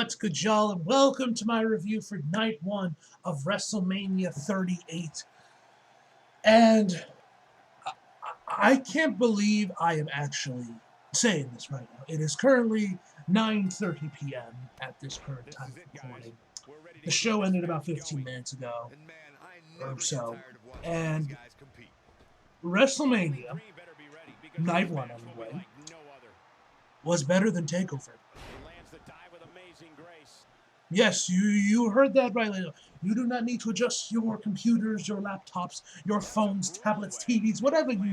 What's good, y'all, and welcome to my review for Night 1 of WrestleMania 38. And I can't believe I am actually saying this right now. It is currently 9:30 p.m. at this current time of recording. The show ended about 15 minutes ago or so. And WrestleMania, Night 1 anyway, was better than TakeOver. Yes, you heard that right, Leo. You do not need to adjust your computers, your laptops, your phones, tablets, TVs, whatever you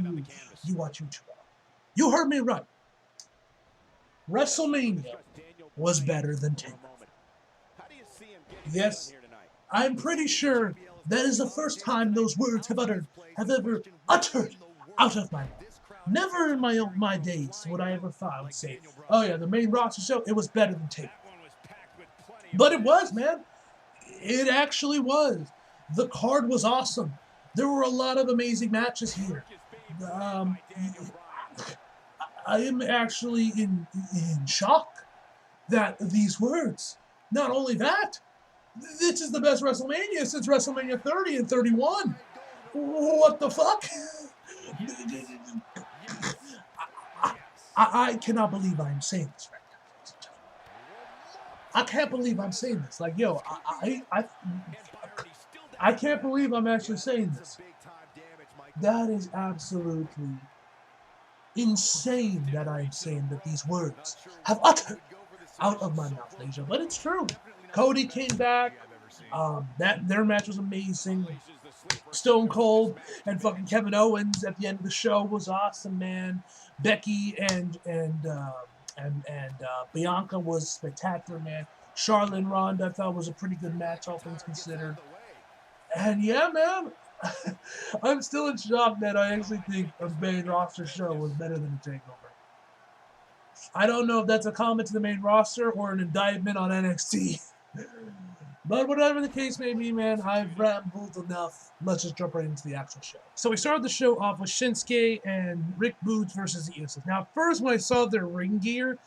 watch YouTube on. You heard me right. WrestleMania was better than TakeOver. Yes, I'm pretty sure that is the first time those words have ever uttered out of my mouth. Never in my days would I ever thought I would say, oh yeah, the main roster show, it was better than TakeOver. But it was, man. It actually was. The card was awesome. There were a lot of amazing matches here. I am actually in shock that these words. Not only that, this is the best WrestleMania since WrestleMania 30 and 31. What the fuck? I cannot believe I am saying this right now. I can't believe I'm saying this. Like, yo, I can't believe I'm actually saying this. That is absolutely insane that I'm saying that these words have uttered out of my mouth, Asia. But it's true. Cody came back. Their match was amazing. Stone Cold and fucking Kevin Owens at the end of the show was awesome, man. Becky and Bianca was spectacular, man. Charlotte and Ronda I thought was a pretty good match, all things considered. And yeah, man, I'm still in shock that I actually think a main roster show was better than a TakeOver. I don't know if that's a comment to the main roster or an indictment on NXT. But whatever the case may be, man, I've rambled enough. Let's just jump right into the actual show. So we started the show off with Shinsuke and Rick Boogs versus the Usos. Now, first, when I saw their ring gear,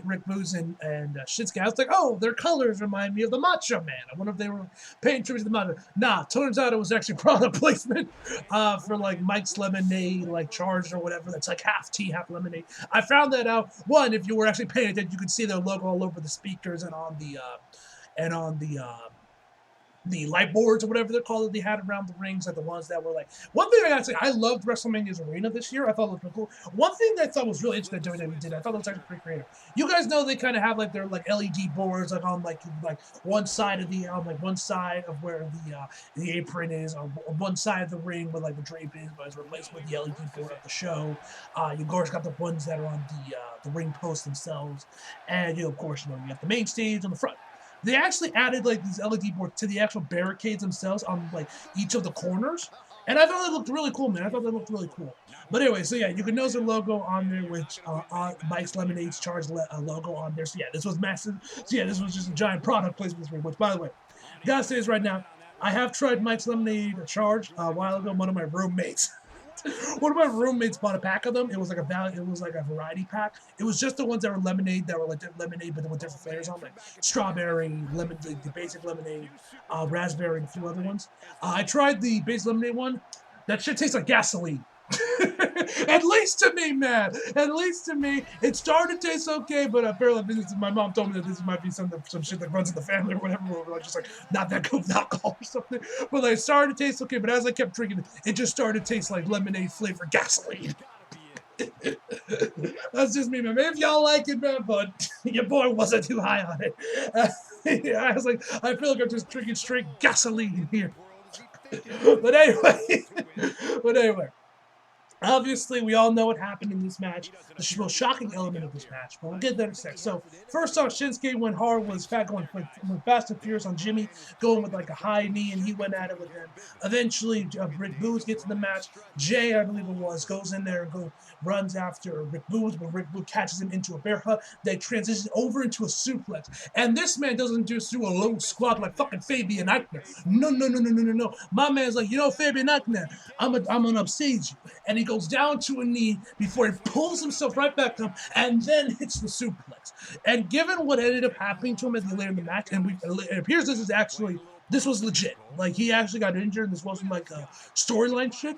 Rick Boogs and Shinsuke, I was like, oh, their colors remind me of the Macho Man. I wonder if they were paying tribute to the Macho Man. Nah, turns out it was actually product placement for, like, Mike's Lemonade, like, charged or whatever. That's, like, half tea, half lemonade. I found that out. One, if you were actually paying attention, you could see their logo all over the speakers and on the light boards or whatever they're called that they had around the rings, like the ones that were like. One thing I gotta say, I loved WrestleMania's arena this year. I thought it looked really cool. One thing that I thought was really interesting that WWE did, I thought it was actually pretty creative. You guys know they kind of have like their like LED boards like on like one side of the one side of where the apron is, or one side of the ring where like the drape is, but it's replaced with the LED board of the show. You of course got the ones that are on the ring posts themselves, and you got the main stage on the front. They actually added like these LED boards to the actual barricades themselves on like each of the corners, and I thought that looked really cool, man. I thought that looked really cool. But anyway, so yeah, you can notice the logo on there, which Mike's Lemonade's Charge logo on there. So yeah, this was massive. So yeah, this was just a giant product placement. Which, by the way, gotta say this right now, I have tried Mike's Lemonade Charge a while ago. One of my roommates bought a pack of them. It was like a variety pack. It was just the ones that were lemonade, but with different flavors on, like strawberry, lemon, the basic lemonade, raspberry, and a few other ones. I tried the basic lemonade one. That shit tastes like gasoline. At least to me, man. At least to me, it started to taste okay, but apparently, my mom told me that this might be some shit that runs in the family or whatever, or like just like not that good with alcohol or something. But like, it started to taste okay, but as I kept drinking, it just started to taste like lemonade flavored gasoline. That's just me, man. Maybe if y'all like it, man, but your boy wasn't too high on it. Yeah, I was like, I feel like I'm just drinking straight gasoline in here. But anyway. Obviously, we all know what happened in this match. The most shocking element of this match, but we'll get there in a sec. So, first off, Shinsuke went hard, went fast and furious on Jimmy, going with like a high knee, and he went at it with him. Eventually, Rick Boogs gets in the match. Jay, I believe it was, goes in there and runs after Rick Boogs, but Rick Boogs catches him into a bear hug. They transition over into a suplex. And this man doesn't just do a low squat like fucking Fabian Eichner. No. My man's like, Fabian Eichner, I'm gonna upstage you. And he goes goes down to a knee before he pulls himself right back up and then hits the suplex. And given what ended up happening to him at the later in the match, and it appears this was legit. Like, he actually got injured. This wasn't like a storyline shit.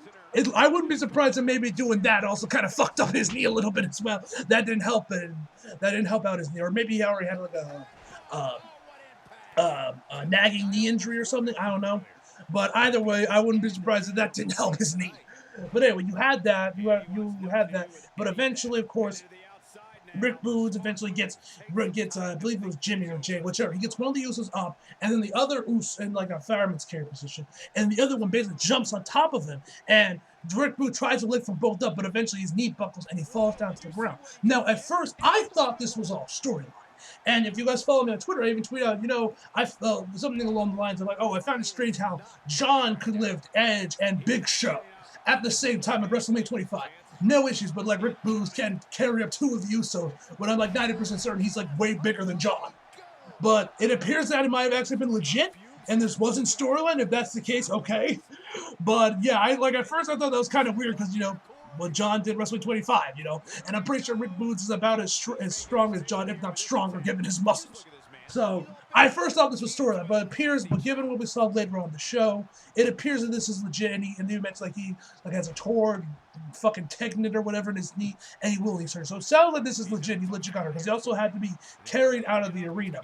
I wouldn't be surprised if maybe doing that also kind of fucked up his knee a little bit as well. That didn't help out his knee, or maybe he already had like a nagging knee injury or something. I don't know. But either way, I wouldn't be surprised if that didn't help his knee. But anyway, you had that. You had that. But eventually, of course, Rick Boogs eventually gets I believe it was Jimmy or Jay, whichever. He gets one of the Usos up, and then the other Uso in like a fireman's carry position, and the other one basically jumps on top of him. And Rick Boogs tries to lift them both up, but eventually his knee buckles and he falls down to the ground. Now, at first, I thought this was all storyline. And if you guys follow me on Twitter, I even tweet out, I something along the lines of like, oh, I found it strange how John could lift Edge and Big Show at the same time at WrestleMania 25. No issues, but like Rick Boogs can carry up two of the Usos when I'm like 90% certain he's like way bigger than John. But it appears that it might have actually been legit, and this wasn't storyline. If that's the case, okay. But yeah, at first I thought that was kind of weird because what John did WrestleMania 25, and I'm pretty sure Rick Boogs is about as strong as John, if not stronger, given his muscles. So I first thought this was storyline, but given what we saw later on the show, it appears that this is legit. And he mentioned he has a torn fucking tendon or whatever in his knee, and he will insert. So it sounds like this is legit. He legit got hurt because he also had to be carried out of the arena.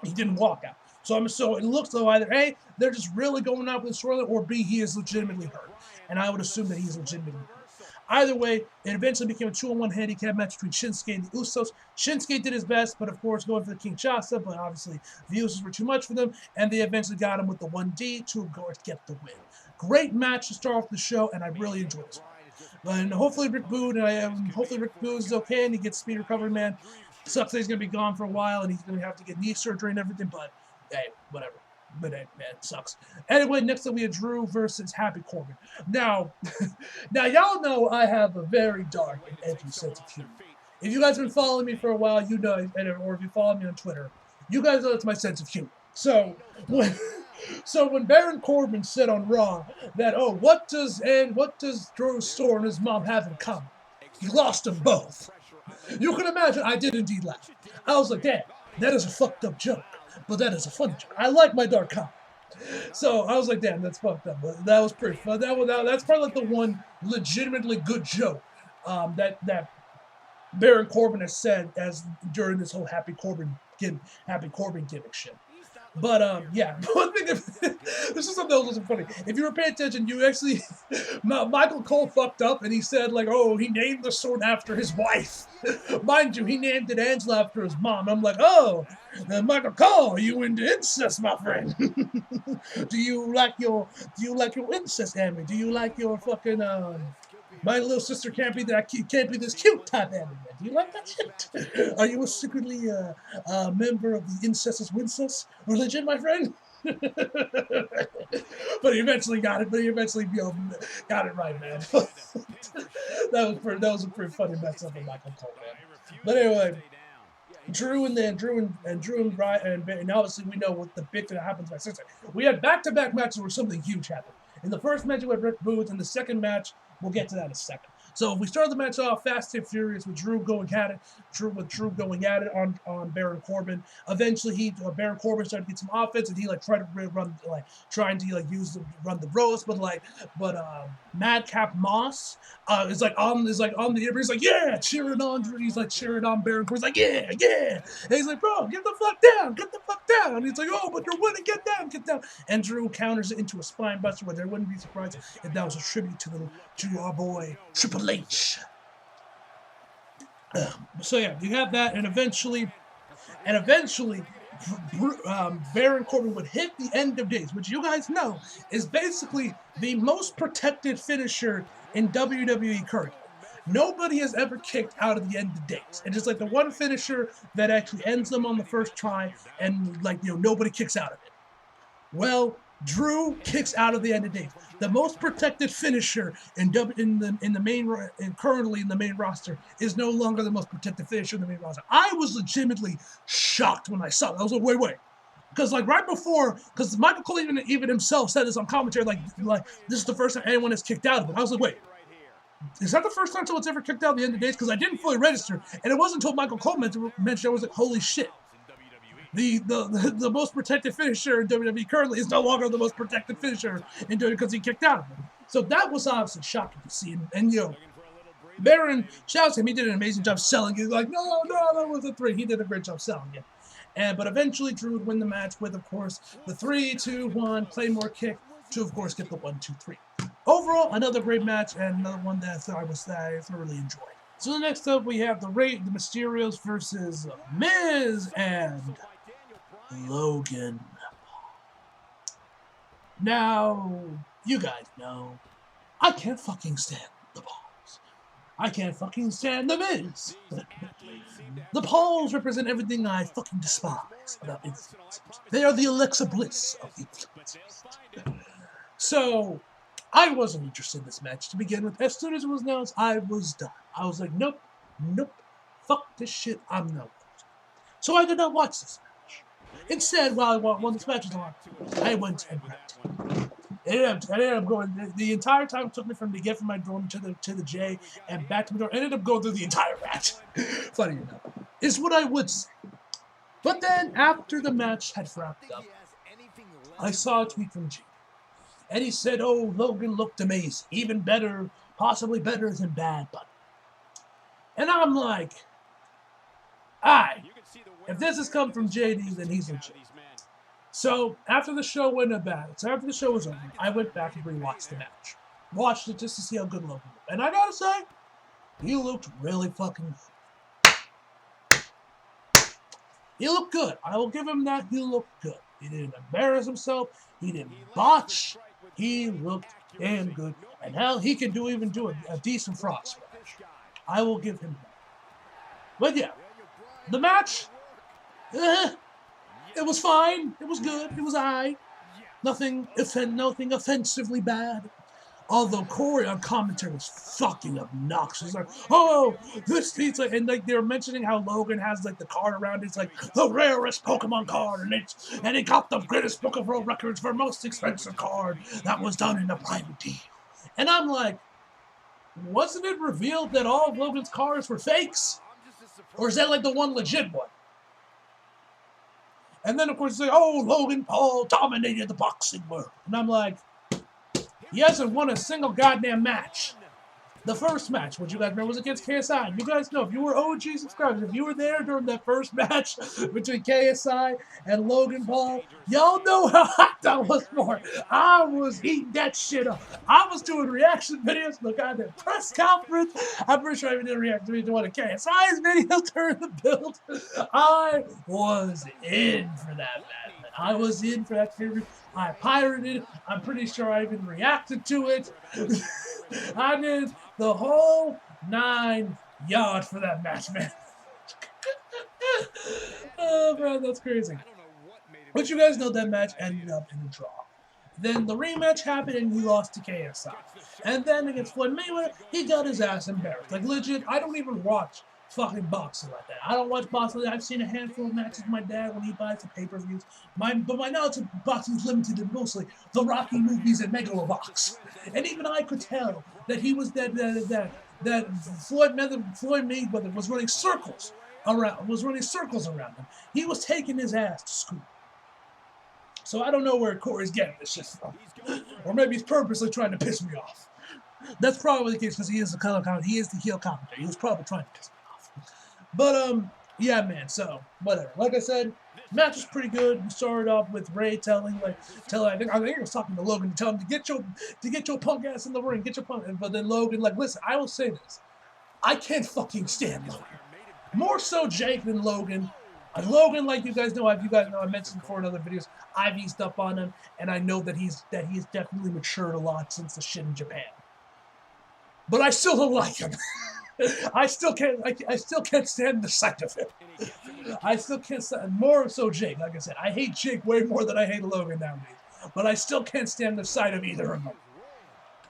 He didn't walk out. So it looks like either A, they're just really going out with the storyline, or B, he is legitimately hurt. And I would assume that he's legitimately hurt. Either way, it eventually became a 2-on-1 handicap match between Shinsuke and the Usos. Shinsuke did his best, but of course going for the Kinshasa, but obviously the Usos were too much for them, and they eventually got him with the 1D to get the win. Great match to start off the show, and I really enjoyed this one. And hopefully Rick Boogs is okay and he gets speed recovery, man. Sucks that he's going to be gone for a while and he's going to have to get knee surgery and everything, but hey, whatever. But hey, man, it sucks. Anyway, next up we have Drew versus Happy Corbin. Now y'all know I have a very dark and edgy sense of humor. If you guys have been following me for a while, you know, or if you follow me on Twitter, you guys know that's my sense of humor. So when Baron Corbin said on Raw that, oh, what does Drew Store and his mom have in common? He lost them both. You can imagine I did indeed laugh. I was like, damn, that is a fucked up joke. But that is a funny joke. I like my dark comedy. So I was like, damn, that's fucked up. But that was pretty fun. That's probably like the one legitimately good joke that Baron Corbin has said during this whole Happy Corbin gimmick shit. But yeah, one thing. This is something that was funny. If you were paying attention, you actually Michael Cole fucked up and he said like, oh, he named the sword after his wife. Mind you, he named it Angela after his mom. I'm like, oh, Michael Cole, are you into incest, my friend? Do you like your incest, Amy? Do you like your fucking my little sister can't be this cute type anime? Do you like that shit? Are you secretly a member of the Incestus Wincest religion, my friend? But he eventually got it. Got it right, man. that was a pretty funny mess up with Michael Cole, man. But anyway, Drew and obviously we know what the big thing that happens by sister. We had back-to-back matches where something huge happened. In the first match, we had Rick Boogs. In the second match, we'll get to that in a second. So we started the match off fast and furious with Drew going at it on Baron Corbin. Eventually, Baron Corbin started to get some offense, and he tried to run the ropes, but Madcap Moss is on the air. He's like, yeah, cheering on Drew. He's like cheering on Baron Corbin. He's like, yeah. And he's like, bro, get the fuck down. And he's like, oh, but you're winning, get down. And Drew counters it into a spine buster, where they wouldn't be surprised if that was a tribute to our boy Triple H. So yeah, you have that, and eventually, Baron Corbin would hit the end of days, which you guys know is basically the most protected finisher in WWE currently. Nobody has ever kicked out of the end of days. And it's like the one finisher that actually ends them on the first try, and nobody kicks out of it. Well, Drew kicks out of the end of days. The most protected finisher currently in the main roster is no longer the most protected finisher in the main roster. I was legitimately shocked when I saw that. I was like, wait. Because right before, because Michael Cole even himself said this on commentary, like this is the first time anyone has kicked out of it. I was like, wait, is that the first time someone's ever kicked out at the end of days? Because I didn't fully register, and it wasn't until Michael Cole mentioned I was like, holy shit. The most protected finisher in WWE currently is no longer the most protected finisher in WWE because he kicked out of it. So that was obviously shocking to see. And you know, Baron, shouts him, he did an amazing job selling it. Like, no, that was a 3. He did a great job selling it. But eventually Drew would win the match with, of course, the 3, 2, 1 Claymore kick to, of course, get the 1, 2, 3. Overall, another great match and another one that I thoroughly enjoyed. So next up, we have the Mysterios versus Miz and Logan. Now, you guys know, I can't fucking stand the Pauls. I can't fucking stand the Miz. The Pauls represent everything I fucking despise about influencers. They are the Alexa Bliss of influencers. So, I wasn't interested in this match to begin with. As soon as it was announced, I was done. I was like, nope, fuck this shit, I'm not watching. So I did not watch this match. Instead, while this match was on, I went and rented. I ended up going the entire time it took me to get from my dorm to the J and back to my dorm. I ended up going through the entire match. Funny enough, is what I would say. But then after the match had wrapped up, I saw a tweet from G, and he said, "Oh, Logan looked amazing, even better, possibly better than Bad Bunny." And I'm like, "Aye, if this has come from JD, then he's legit." So after the show was over, I went back and rewatched the match. Watched it just to see how good Logan looked. And I gotta say, he looked really fucking good. He looked good. I will give him that. He looked good. He didn't embarrass himself. He didn't botch. He looked damn good. And hell, he can even do a decent frog splash. I will give him that. But yeah, the match, it was fine. It was good. It was aight. Nothing offensively bad. Although Corey on commentary was fucking obnoxious. Like, oh, this he's like, and like they were mentioning how Logan has like the card around. It's like the rarest Pokemon card, and it got the Guinness Book of World Records for most expensive card that was done in a private deal. And I'm like, wasn't it revealed that all of Logan's cards were fakes, or is that like the one legit one? And then, of course, they say, oh, Logan Paul dominated the boxing world. And I'm like, he hasn't won a single goddamn match. The first match, which you guys remember, was against KSI. You guys know, if you were OG subscribers, if you were there during that first match between KSI and Logan Paul, y'all know how hot that was for. I was eating that shit up. I was doing reaction videos. Look, I did a press conference. I'm pretty sure I even did a reaction video to one of KSI's videos during the build. I was in for that match. I was in for that period. I pirated it. I'm pretty sure I even reacted to it. I did the whole 9 yards for that match, man. Oh, man, that's crazy. But you guys know that match ended up in a draw. Then the rematch happened and he lost to KSI. And then against Floyd Mayweather, he got his ass embarrassed. Like, legit, I don't even watch fucking boxing like that. I don't watch boxing. I've seen a handful of matches with my dad when he buys the pay-per-views. But my knowledge of boxing is limited to mostly the Rocky movies and Megalobox. And even I could tell that he was that Floyd Mayweather was running circles around him. He was taking his ass to school. So I don't know where Corey's getting this shit from, or maybe he's purposely trying to piss me off. That's probably the case because he is the heel commentator. He was probably trying to piss me off. But yeah, man. So whatever. Like I said, match was pretty good. We started off with Ray telling I think he was talking to Logan to tell him to get your punk ass in the ring, get your punk. But then Logan, like, listen, I will say this, I can't fucking stand Logan. More so Jake than Logan. Logan, like you guys know, I mentioned before in other videos, I've eased up on him, and I know that he's definitely matured a lot since the shit in Japan. But I still don't like him. I still can't stand the sight of him. I still can't stand, more so Jake. Like I said, I hate Jake way more than I hate Logan nowadays. But I still can't stand the sight of either of them.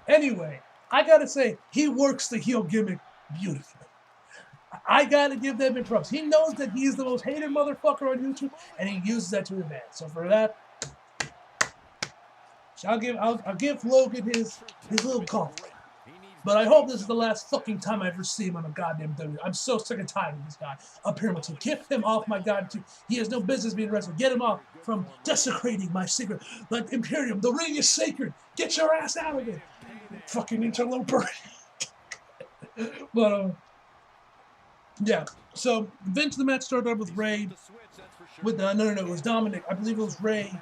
Anyway, I gotta say, he works the heel gimmick beautifully. I gotta give that man props. He knows that he's the most hated motherfucker on YouTube, and he uses that to his advantage. So for that, I'll give Logan his little compliment. But I hope this is the last fucking time I ever see him on a goddamn WWE. I'm so sick and tired of this guy up here. To get him off my goddamn team. He has no business being wrestler. Get him off from desecrating my secret. Like Imperium, the ring is sacred. Get your ass out of it. Fucking interloper. But, yeah. So, eventually the match started out with Ray. With no, it was Dominic. I believe it was Ray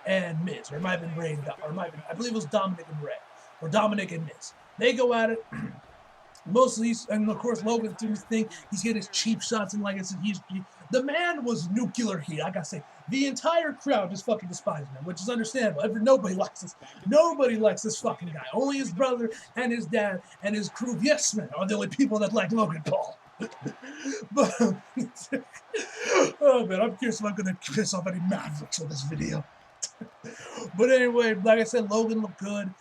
and Miz. Or it might have been Ray and I believe it was Dominic and Ray. Or Dominic and Miz. They go at it. Mostly, and of course, Logan's doing his thing. He's getting his cheap shots, and like I said, the man was nuclear heat. I gotta say, the entire crowd just fucking despised him, which is understandable. Nobody likes this. Nobody likes this fucking guy. Only his brother and his dad and his crew of yes men are the only people that like Logan Paul. But oh man, I'm curious if I'm gonna piss off any Mavericks on this video. But anyway, like I said, Logan looked good.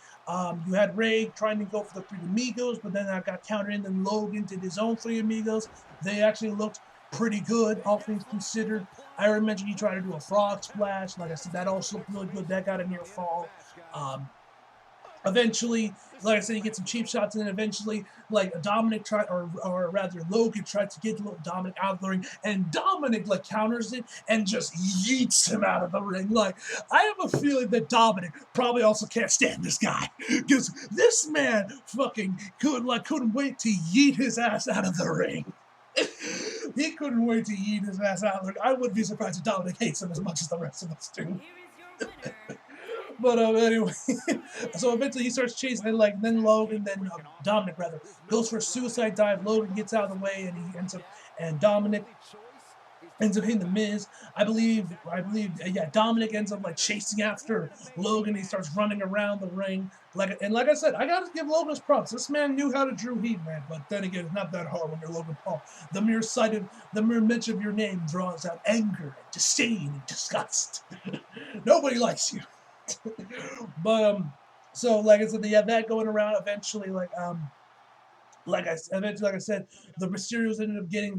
You had Ray trying to go for the Three Amigos, but then I got countered in, and Logan did his own Three Amigos. They actually looked pretty good, all things considered. I already mentioned he tried to do a frog splash. Like I said, that also looked really good. That got a near fall. Eventually, like I said, he gets some cheap shots, and then eventually, like Dominic tried, or rather Logan tried to get Dominic out of the ring, and Dominic like counters it and just yeets him out of the ring. Like, I have a feeling that Dominic probably also can't stand this guy, because this man fucking couldn't wait to yeet his ass out of the ring. He couldn't wait to yeet his ass out of the ring. I wouldn't be surprised if Dominic hates him as much as the rest of us do. But anyway, so eventually he starts chasing, and like then Dominic rather goes for a suicide dive. Logan gets out of the way, and he ends up, and Dominic ends up hitting the Miz. I believe, yeah, Dominic ends up like chasing after Logan. He starts running around the ring, like I said, I gotta give Logan his props. This man knew how to drew heat, man. But then again, it's not that hard when you're Logan Paul. The mere mention of your name draws out anger, and disdain, and disgust. Nobody likes you. But so like I said, they had that going around. Eventually, like I said, the Mysterios ended up getting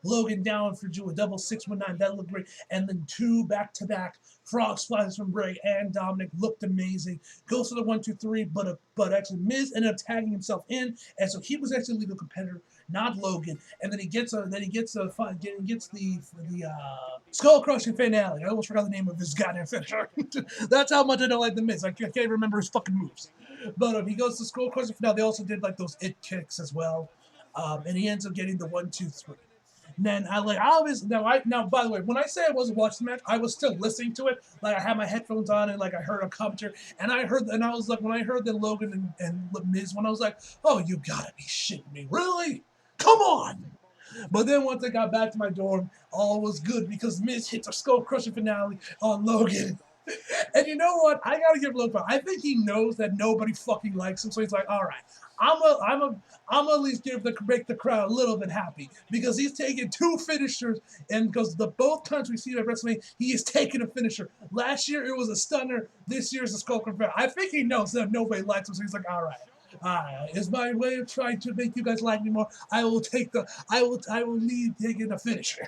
Logan down for a double 619. That looked great, and then 2 back-to-back frog splashes from Bray and Dominic looked amazing. Goes for the 1, 2, 3, but actually Miz ended up tagging himself in, and so he was actually the legal competitor, not Logan. And then he gets the skull crushing finale. I almost forgot the name of his goddamn finisher. That's how much I don't like the Miz. I can't remember his fucking moves. But he goes to skull crushing finale. They also did like those it kicks as well, and he ends up getting the 1, 2, 3. And then now by the way, when I say I wasn't watching the match, I was still listening to it. Like I had my headphones on, and like I heard a commentary, and I was like, when I heard that Logan and Miz, when I was like, oh, you gotta be shitting me, really? Come on! But then once I got back to my dorm, all was good because Miz hits a skull crushing finale on Logan. And you know what? I gotta give Logan. I think he knows that nobody fucking likes him, so he's like, all right, I'm at least make the crowd a little bit happy, because he's taking 2 finishers, and because both times we see him at WrestleMania, he is taking a finisher. Last year it was a stunner. This year is a skull crushing. I think he knows that nobody likes him, so he's like, all right. Is my way of trying to make you guys like me more. I will lead taking a finisher.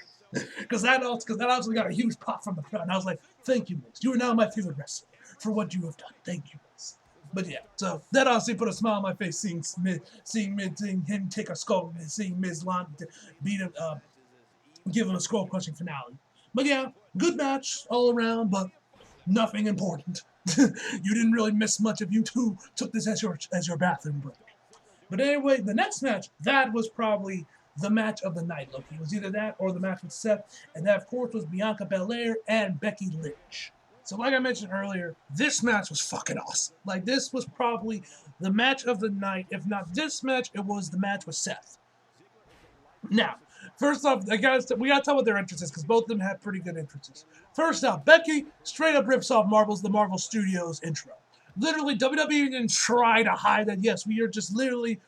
Because that also got a huge pop from the crowd. And I was like, thank you, Miz. You are now my favorite wrestler for what you have done. Thank you, Miz. But yeah, so that honestly put a smile on my face seeing him take a skull, seeing Miz beat him, give him a skull crushing finale. But yeah, good match all around, but nothing important. You didn't really miss much if you two took this as your bathroom break. But anyway, the next match, that was probably the match of the night, Loki. It was either that or the match with Seth, and that, of course, was Bianca Belaire and Becky Lynch. So like I mentioned earlier, this match was fucking awesome. Like, this was probably the match of the night. If not this match, it was the match with Seth. Now, first off, we gotta talk about their entrances, because both of them had pretty good entrances. First off, Becky straight up rips off the Marvel Studios intro. Literally, WWE didn't try to hide that. Yes, we are just literally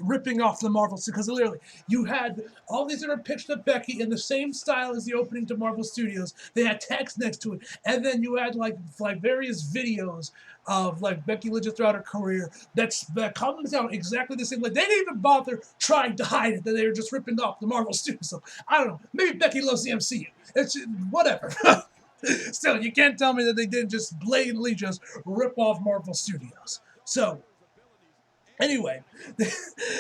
ripping off the Marvel, because literally you had all these different pictures of Becky in the same style as the opening to Marvel Studios. They had text next to it, and then you had like various videos of like Becky Lynch throughout her career that comes out exactly the same. Like, they didn't even bother trying to hide it, that they were just ripping off the Marvel Studios. So I don't know, maybe Becky loves the MCU. It's whatever. Still, you can't tell me that they didn't just blatantly just rip off Marvel Studios. So Anyway,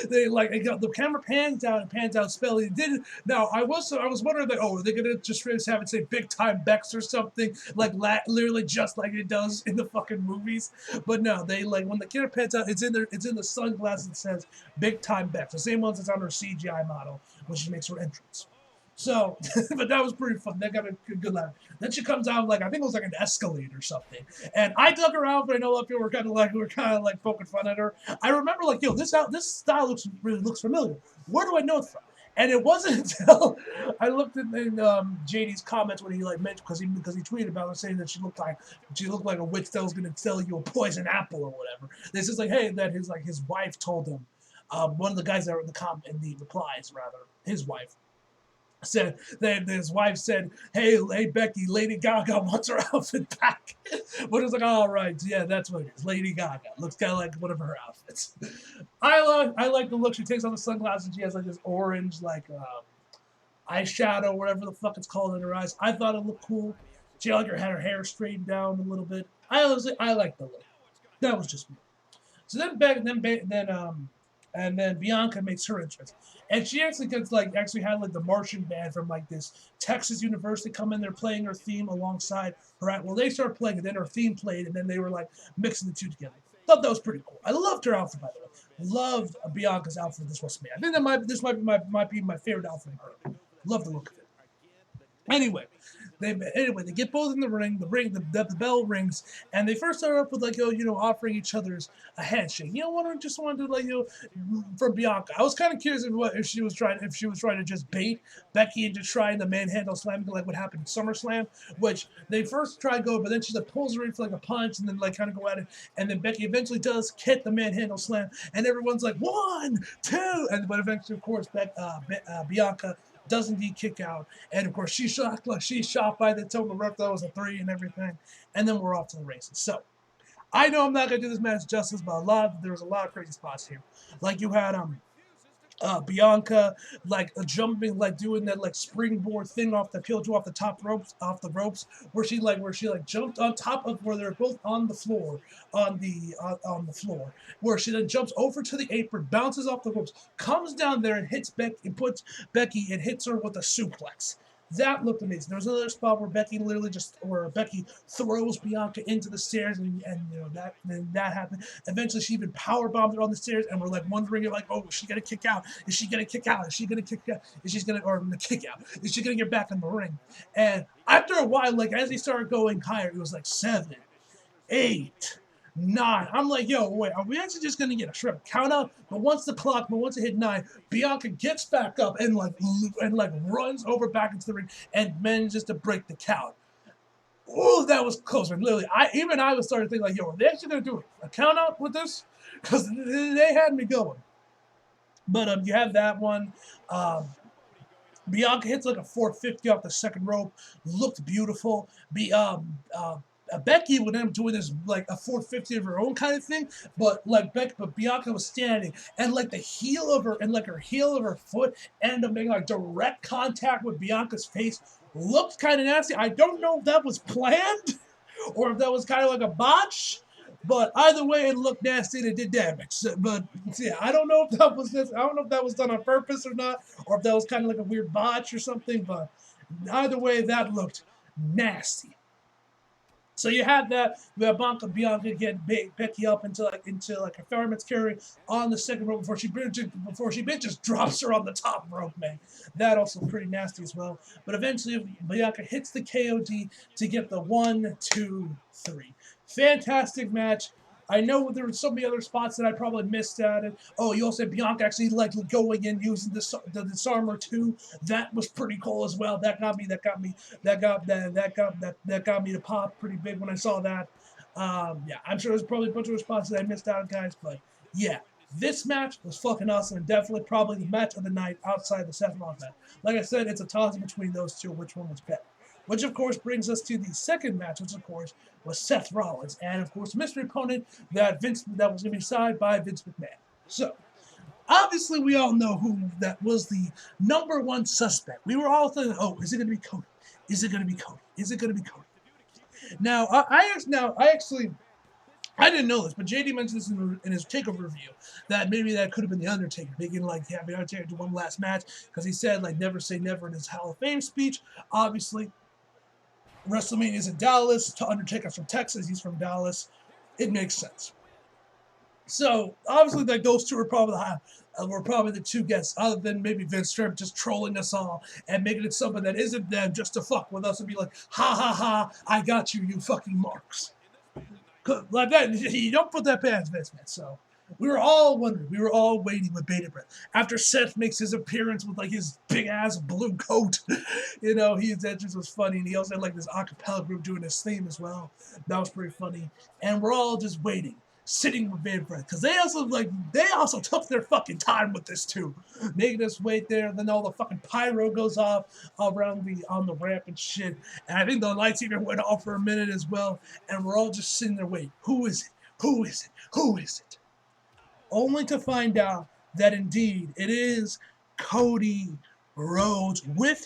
they like the camera pans out and pans out Spelly. Did now I was wondering like, oh, are they gonna just have it say Big Time Bex or something like literally just like it does in the fucking movies? But no, they like when the camera pans out, it's in the sunglasses that says Big Time Bex, the same ones that's on her CGI model when she makes her entrance. So, but that was pretty fun. That got a good laugh. Then she comes out like I think it was like an Escalade or something, and I dug her out, but I know a lot of people were kind of like poking fun at her. I remember like, yo, this style really looks familiar. Where do I know it from? And it wasn't until I looked in JD's comments when he like mentioned because he tweeted about her saying that she looked like a witch that was gonna sell you a poison apple or whatever. This is like, hey, that his wife told him. One of the guys that were in the replies rather, his wife said that his wife said, hey Becky, Lady Gaga wants her outfit back. But it was like, all right, yeah, that's what it is. Lady Gaga looks kind of like one of her outfits. I like the look. She takes off the sunglasses and she has like this orange like eyeshadow, whatever the fuck it's called in her eyes. I thought it looked cool. She had her hair straightened down a little bit. I like the look. That was just me. So then Bianca makes her entrance, and she actually had like the Martian band from like this Texas university come in there playing her theme alongside her. Well, they started playing, and then her theme played, and then they were like mixing the two together. Thought that was pretty cool. I loved her outfit, by the way. Loved Bianca's outfit this WrestleMania. I think this might be my favorite outfit of her. Love the look of it. Anyway, they get both in the ring. The bell rings, and they first start off with like offering each other's a handshake. Just wanted to like from Bianca. I was kind of curious if she was trying to just bait Becky into trying the manhandle slam like what happened in SummerSlam, which they first tried going, but then she like pulls her in for like a punch and then like kind of go at it, and then Becky eventually does hit the manhandle slam, and everyone's like 1, 2, but eventually of course Bianca does indeed kick out, and of course she's shot by the total ref. That was a 3 and everything, and then we're off to the races. So I know I'm not gonna do this match justice, but there was a lot of crazy spots here. Like you had Bianca like jumping, like doing that like springboard thing off the ropes, where she jumped on top of where they're both on the floor, on the floor, where she then jumps over to the apron, bounces off the ropes, comes down there and hits Becky and hits her with a suplex. That looked amazing. There was another spot where Becky throws Bianca into the stairs, and that happened. Eventually, she even power bombed her on the stairs, and we're like wondering, like, oh, is she gonna kick out? Is she gonna kick out? Is she gonna kick out? Is she gonna get back in the ring? And after a while, like as they started going higher, it was like 7, 8, 9. I'm like, yo, wait, are we actually just gonna get a shrimp count out? But once it hit 9, Bianca gets back up and runs over back into the ring and manages to break the count. Oh, that was close. And literally, I was starting to think like, yo, are they actually gonna do a count out with this? Because they had me going. But you have that one. Bianca hits like a 450 off the second rope. Looked beautiful. Becky would end up doing this like a 450 of her own kind of thing, but Bianca was standing, and like the heel of her foot ended up making like direct contact with Bianca's face. Looked kind of nasty. I don't know if that was planned or if that was kind of like a botch, but either way, it looked nasty and it did damage. But yeah, I don't know if that was done on purpose or not, or if that was kind of like a weird botch or something. But either way, that looked nasty. So you had that. We had Bianca get Becky up into a fireman's carry on the second rope before she just drops her on the top rope, man. That also pretty nasty as well. But eventually Bianca hits the KOD to get the 1, 2, 3. Fantastic match. I know there were so many other spots that I probably missed at it. Oh, you also had Bianca actually like going in using the disarmer too. That was pretty cool as well. That got me to pop pretty big when I saw that. Yeah, I'm sure there's probably a bunch of spots that I missed out, guys. But yeah, this match was fucking awesome and definitely probably the match of the night outside the Seth Rollins match. Like I said, it's a toss between those two, which one was better. Which, of course, brings us to the second match, which, of course, was Seth Rollins. And, of course, mystery opponent that was going to be signed by Vince McMahon. So, obviously, we all know who that was the number one suspect. We were all thinking, oh, is it going to be Cody? Is it going to be Cody? Is it going to be Cody? Now, I actually I didn't know this, but JD mentioned this in his takeover review that maybe that could have been the Undertaker, making like having the Undertaker do one last match because he said like never say never in his Hall of Fame speech. Obviously, WrestleMania is in Dallas. Undertaker's from Texas. He's from Dallas. It makes sense. So obviously, like those two were probably the two guests, other than maybe Vince Strip just trolling us all and making it something that isn't them just to fuck with us and be like, ha ha ha, I got you, you fucking marks. Like that, you don't put that past Vince, man. So we were all wondering, we were all waiting with bated breath. After Seth makes his appearance with like his big ass blue coat, his entrance was funny, and he also had like this acapella group doing his theme as well. That was pretty funny, and we're all just waiting, sitting with bated breath, because they also took their fucking time with this too, making us wait there. And then all the fucking pyro goes off around on the ramp and shit, and I think the lights even went off for a minute as well. And we're all just sitting there waiting. Who is it? Who is it? Who is it? Only to find out that indeed it is Cody Rhodes with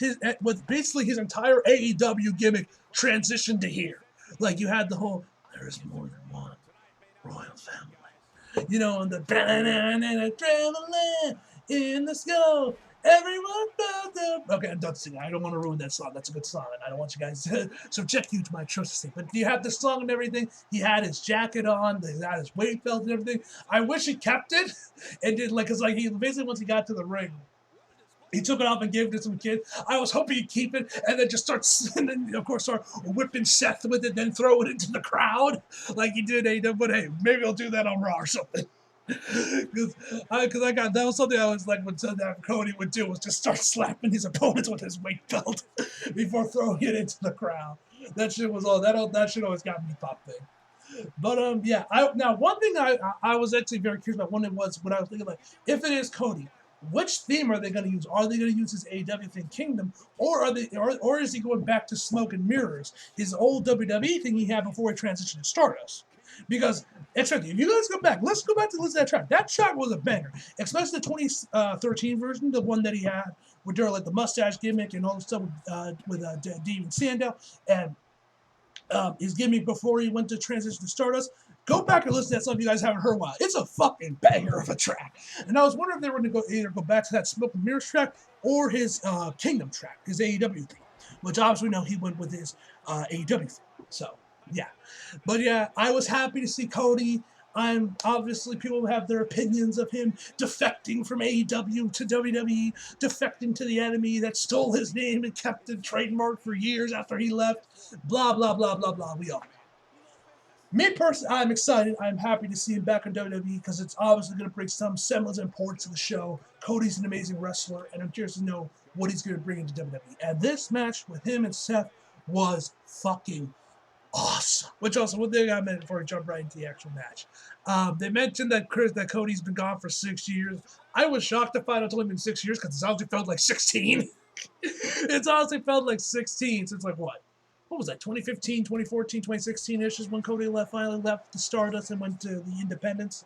basically his entire AEW gimmick transitioned to here. Like you had the whole there is more than one royal family. And the adrenaline in the skull. Everyone felt the... Okay, I'm done singing. I don't want to ruin that song. That's a good song, and I don't want you guys to subject you to my atrocity. But you have the song and everything. He had his jacket on. He had his weight belt and everything. I wish he kept it and did because he basically once he got to the ring, he took it off and gave it to some kid. I was hoping he'd keep it and then just start whipping Seth with it, then throw it into the crowd like he did AEW. But hey, maybe I'll do that on Raw or something. Because that was something I was like when that Cody would do was just start slapping his opponents with his weight belt before throwing it into the crowd. That shit was all that shit always got me popping. But yeah, now one thing I was actually very curious about when I was thinking like if it is Cody, which theme are they going to use? Are they going to use his AEW thing, Kingdom, or is he going back to Smoke and Mirrors, his old WWE thing he had before he transitioned to Stardust? Because if you guys go back, let's go back to listen to that track. That track was a banger, especially the 2013 version, the one that he had with like the mustache gimmick and all the stuff with Demon Sandow and his gimmick before he went to transition to Stardust. Go back and listen to that song if you guys haven't heard a while. It's a fucking banger of a track. And I was wondering if they were going to either go back to that Smoke and Mirrors track or his Kingdom track, his AEW thing, which obviously we know he went with his AEW thing. So, yeah. But yeah, I was happy to see Cody. Obviously people have their opinions of him defecting from AEW to WWE, defecting to the enemy that stole his name and kept it trademarked for years after he left. Blah, blah, blah, blah, blah. We all know. Me personally, I'm excited. I'm happy to see him back on WWE because it's obviously going to bring some semblance of importance to the show. Cody's an amazing wrestler, and I'm curious to know what he's going to bring into WWE. And this match with him and Seth was fucking awesome. Which also, one thing I meant before we jump right into the actual match. They mentioned that Cody's been gone for 6 years. I was shocked to find out it's only been 6 years because it's honestly felt like 16. It's honestly felt like 16 since like what? What was that, 2015, 2014, 2016-ish is when Cody finally left the Stardust and went to the Independence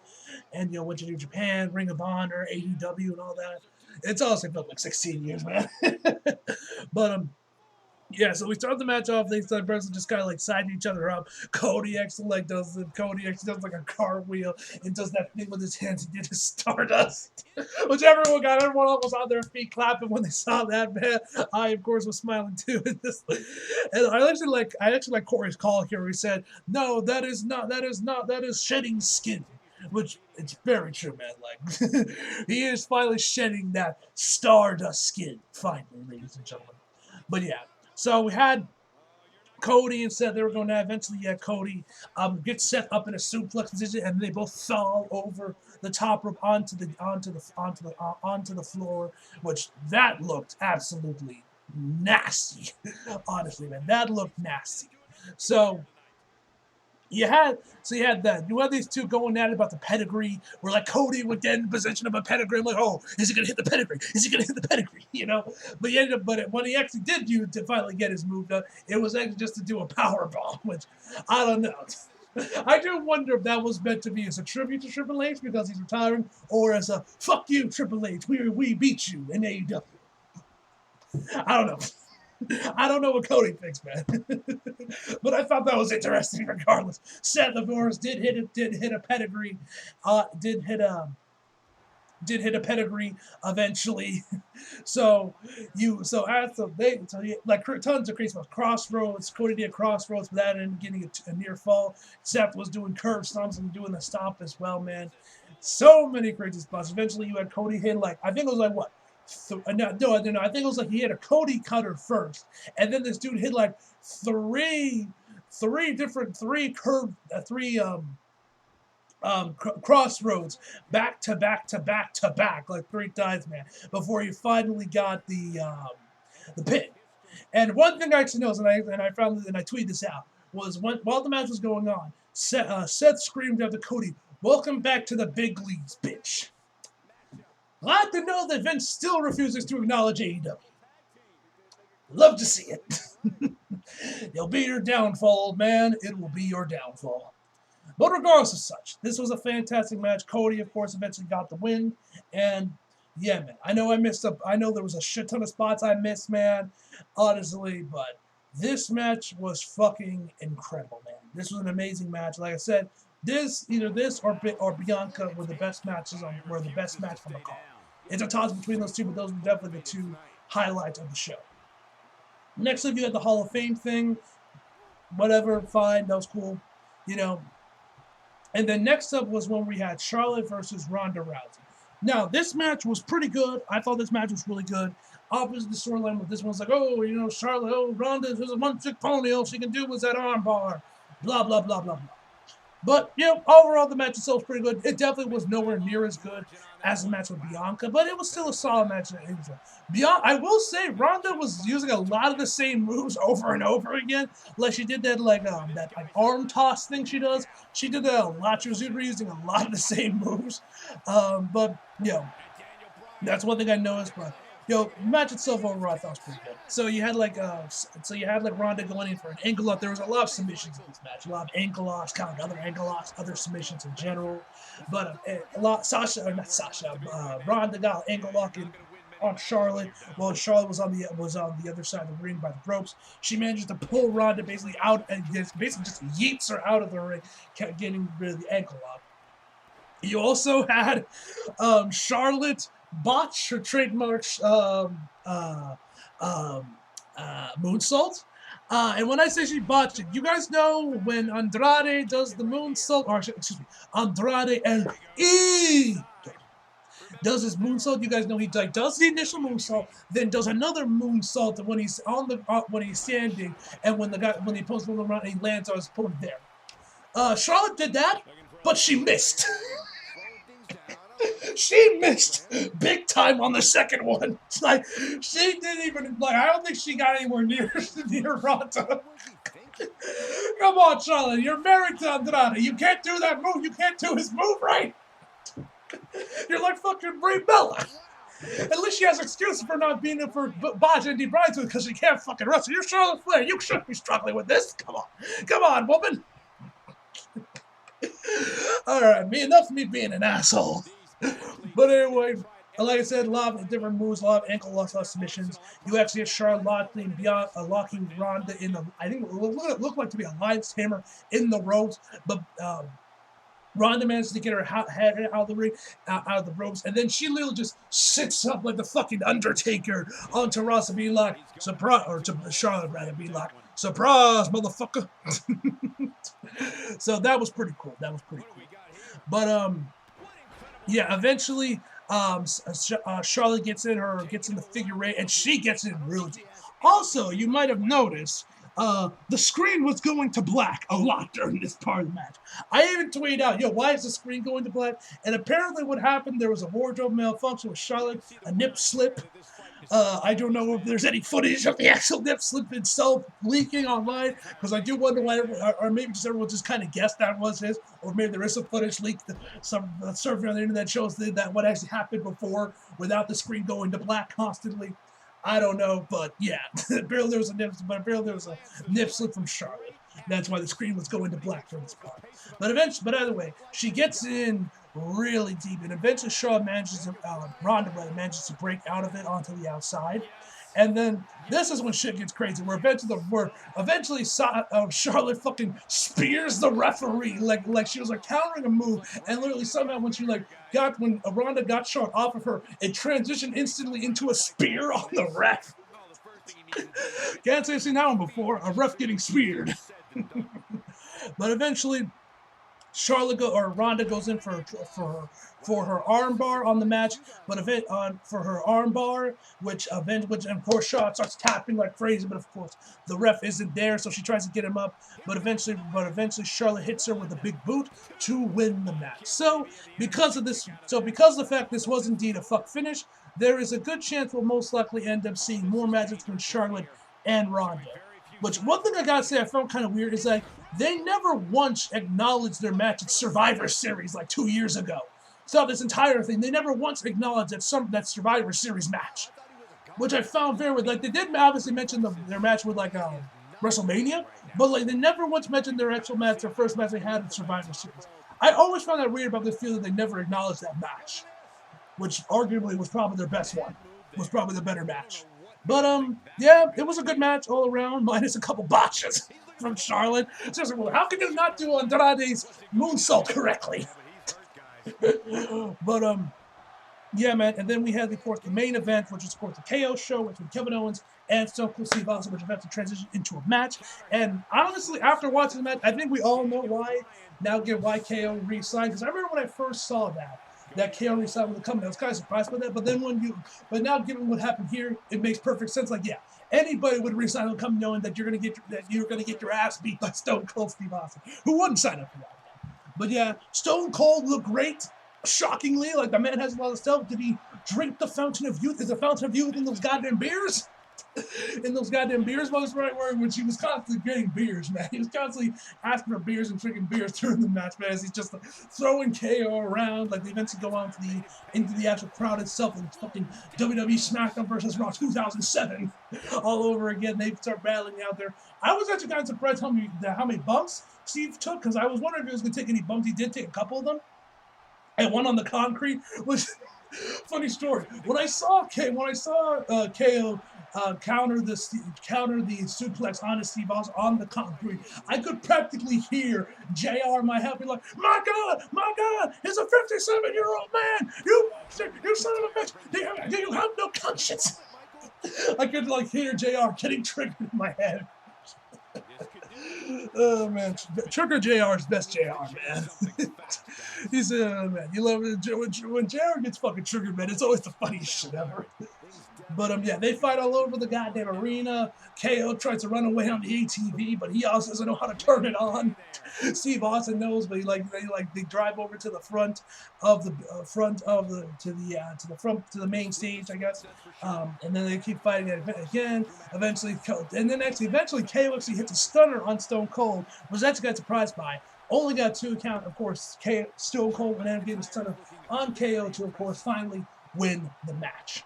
and, went to New Japan, Ring of Honor, AEW, and all that. It's honestly felt like 16 years, man. But, yeah, so we start the match off. They start just kind of like siding each other up. Cody actually does like a cartwheel and does that thing with his hands. He did his Stardust, which everyone was on their feet clapping when they saw that. Man, I of course was smiling too. And I actually like Corey's call here. Where he said, "No, that is shedding skin." Which it's very true, man. Like he is finally shedding that Stardust skin, finally, ladies and gentlemen. But yeah. So we had Cody and Seth. They were going to eventually Cody get Seth up in a suplex position, and they both fell over the top rope onto the floor, which that looked absolutely nasty. Honestly, man, that looked nasty. So you had that. You had these two going at it about the pedigree, where like Cody would get in position of a pedigree. I'm like, oh, is he gonna hit the pedigree? Is he gonna hit the pedigree? But he ended up. But when he actually did to finally get his move done, it was actually just to do a power bomb, which I don't know. I do wonder if that was meant to be as a tribute to Triple H because he's retiring, or as a fuck you, Triple H, we beat you in AEW. I don't know. I don't know what Cody thinks, man. But I thought that was interesting regardless. Seth, of course, did hit a pedigree. Did hit a pedigree eventually. So like tons of crazy stuff. Crossroads, Cody did crossroads for that and getting a near fall. Seth was doing curve stomps and doing the stomp as well, man. So many crazy spots. Eventually you had Cody hit like, I think it was like what? No, I think it was like he hit a Cody cutter first, and then this dude hit like three crossroads back to back to back to back like 3 times, man, before he finally got the pin. And one thing I actually noticed, and I found and I tweeted this out, was while the match was going on, Seth screamed out to Cody, "Welcome back to the big leagues, bitch." Glad to know that Vince still refuses to acknowledge AEW. Love to see it. It'll be your downfall, old man. It will be your downfall. But regardless of such, this was a fantastic match. Cody, of course, eventually got the win. And yeah, man, I know there was a shit ton of spots I missed, man, honestly, but this match was fucking incredible, man. This was an amazing match. Like I said, either this or Bianca were the best match from the card. It's a toss between those two, but those were definitely the 2 highlights of the show. Next up, you had the Hall of Fame thing. Whatever, fine, that was cool. And then next up was when we had Charlotte versus Ronda Rousey. Now, this match was pretty good. I thought this match was really good. Opposite the storyline, with this one's like, Charlotte, Ronda is a one-trick pony. All she can do was that arm bar. Blah, blah, blah, blah, blah. But, overall, the match itself was pretty good. It definitely was nowhere near as good as the match with Bianca, but it was still a solid match. I will say, Ronda was using a lot of the same moves over and over again. Like, she did that, arm toss thing she does. She did that a lot. She was using a lot of the same moves. But, that's one thing I noticed, but... the match itself overall I thought was pretty good. So you had Ronda going in for an ankle lock. There was a lot of submissions in this match. A lot of ankle locks, kind of other ankle locks, other submissions in general. But Ronda got ankle lock on Charlotte, while Charlotte was on the other side of the ring by the ropes. She manages to pull Ronda basically out and basically just yeets her out of the ring, getting rid of the ankle lock. You also had Charlotte botch her trademark moonsault. And when I say she botched it, you guys know when Andrade does the moonsault, Andrade El does his moonsault. You guys know he does the initial moonsault, then does another moonsault when he's when he's standing, and when he pulls the around and he lands on his opponent there. Charlotte did that, but she missed. She missed big time on the second one. It's like, she didn't even, I don't think she got anywhere near Ronda. Come on, Charlotte, you're married to Andrade. You can't do that move. You can't do his move right. You're like fucking Brie Bella. At least she has excuses for not being in for botching Deep Brides with because she can't fucking wrestle. You're Charlotte Flair. You shouldn't be struggling with this. Come on, woman. All right, enough of me being an asshole. But anyway, like I said, a lot of different moves, a lot of ankle locks, a lot of submissions. You actually have Charlotte locking Ronda in the, I think it looked like to be a lion's hammer in the ropes, but Ronda managed to get her head out of the ring, out of the ropes, and then she literally just sits up like the fucking Undertaker onto Ross and be like, surprise, or to Charlotte rather, be like, surprise, motherfucker. So that was pretty cool. But yeah, eventually, Charlotte gets in the figure 8, and she gets in really deep. Also, you might have noticed, the screen was going to black a lot during this part of the match. I even tweeted out, why is the screen going to black? And apparently what happened, there was a wardrobe malfunction with Charlotte, a nip slip. I don't know if there's any footage of the actual nip slip itself leaking online, because I do wonder why, or maybe just everyone just kind of guessed that was his, or maybe there is some footage leaked, some survey on the internet shows that what actually happened before without the screen going to black constantly. I don't know, but yeah, apparently there was a nip slip from Charlotte. That's why the screen was going to black for this part. But either way, she gets in really deep, and eventually Ronda manages to break out of it onto the outside. And then this is when shit gets crazy. Where eventually Charlotte fucking spears the referee like she was like countering a move, and literally somehow when Ronda got Charlotte off of her, it transitioned instantly into a spear on the ref. Can't say I've seen that one before. A ref getting speared. But eventually, Ronda goes in for her armbar on the match, but for her armbar, which of course Charlotte starts tapping like crazy, but of course the ref isn't there, so she tries to get him up, but eventually Charlotte hits her with a big boot to win the match. So because of the fact this was indeed a fuck finish, there is a good chance we'll most likely end up seeing more matches between Charlotte and Ronda. Which, one thing I gotta say I found kind of weird is like, they never once acknowledged their match at Survivor Series like 2 years ago. So this entire thing, they never once acknowledged that Survivor Series match. Which I found very weird. Like, they did obviously mention their match with WrestleMania, but like they never once mentioned their first match they had at Survivor Series. I always found that weird about this feeling they never acknowledged that match. Which arguably was probably their best one. Was probably the better match. But, yeah, it was a good match all around, minus a couple botches from Charlotte. Seriously, well, how can you not do Andrade's moonsault correctly? But, yeah, man, and then we had, of course, the main event, which was, of course, the KO show, which was Kevin Owens and Stone Cold Steve Austin, which eventually transitioned into a match. And honestly, after watching the match, I think we all know why KO re-signed, because I remember when I first saw that KO re-signed with the company, I was kind of surprised by that. But now given what happened here, it makes perfect sense. Like, yeah, anybody would re-sign with the company knowing that you're gonna get your ass beat by Stone Cold Steve Austin. Who wouldn't sign up for that? But yeah, Stone Cold looked great. Shockingly, like the man has a lot of stuff. Did he drink the fountain of youth? Is the fountain of youth in those goddamn beers? In those goddamn beers was the right word, when she was constantly getting beers, man. He was constantly asking for beers and drinking beers during the match, man, as he's just throwing KO around. Like, they eventually go on into the actual crowd itself, and it's fucking WWE SmackDown versus Raw 2007 all over again. They start battling out there. I was actually kind of surprised how many bumps Steve took, because I was wondering if he was going to take any bumps. He did take a couple of them. And one on the concrete was funny story. When I saw KO counter the suplex onto Steve Austin on the concrete, I could practically hear JR, my happy, like, my God, he's a 57-year-old man. You son of a bitch. Do you have no conscience? I could hear JR getting triggered in my head. Oh man, Trigger JR's best JR, man. He's man, you love it when JR gets fucking triggered, man. It's always the funniest shit ever. But yeah, they fight all over the goddamn arena. KO tries to run away on the ATV, but he also doesn't know how to turn it on. Steve Austin knows, but they drive over to the front of the main stage, I guess. And then they keep fighting it again. Eventually KO actually hits a stunner on Stone Cold, which I got surprised by. Only got 2 count, of course. Stone Cold would end up getting a stunner on KO to, of course, finally win the match.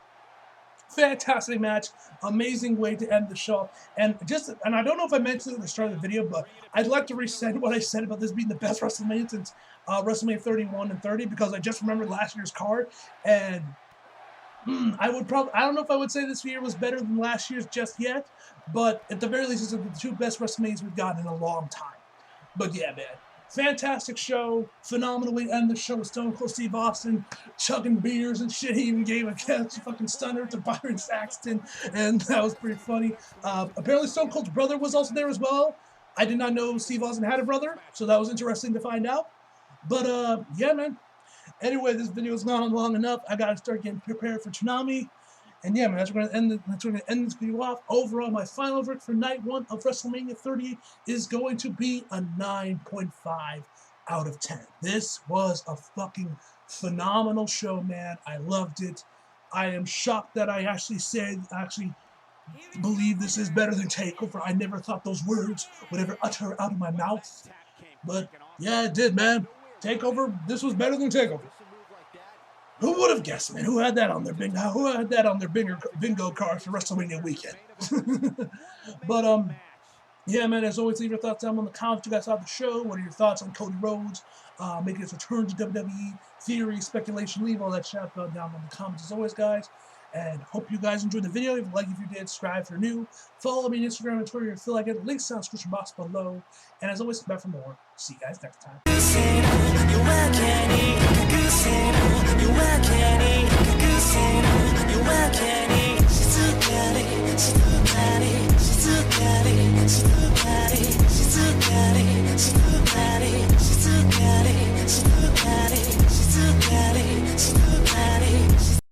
Fantastic match, amazing way to end the show, and I don't know if I mentioned it at the start of the video, but I'd like to restate what I said about this being the best WrestleMania since WrestleMania 31 and 30, because I just remembered last year's card, and I don't know if I would say this year was better than last year's just yet, but at the very least, it's the 2 best WrestleManias we've gotten in a long time. But yeah, man. Fantastic show, phenomenal way to end the show with Stone Cold Steve Austin chugging beers and shit. He even gave a fucking stunner to Byron Saxton, and that was pretty funny. Apparently Stone Cold's brother was also there as well. I did not know Steve Austin had a brother, so that was interesting to find out. But yeah, man. Anyway, this video has gone on long enough. I gotta start getting prepared for Toonami. And yeah, man, that's going to end this video off. Overall, my final verdict for night 1 of WrestleMania 30 is going to be a 9.5 out of 10. This was a fucking phenomenal show, man. I loved it. I am shocked that I actually believe this is better than TakeOver. I never thought those words would ever utter out of my mouth. But yeah, it did, man. TakeOver, this was better than TakeOver. Who would have guessed, man? Who had that on their bingo? Who had that on their bingo card for WrestleMania weekend? But yeah, man. As always, leave your thoughts down in the comments. You guys saw the show. What are your thoughts on Cody Rhodes making his return to WWE? Theory, speculation. Leave all that shit down in the comments. As always, guys. And hope you guys enjoyed the video. If you did, subscribe if you're new. Follow me on Instagram and Twitter if you feel like it. Links down in the description box below. And as always, come back for more. See you guys next time.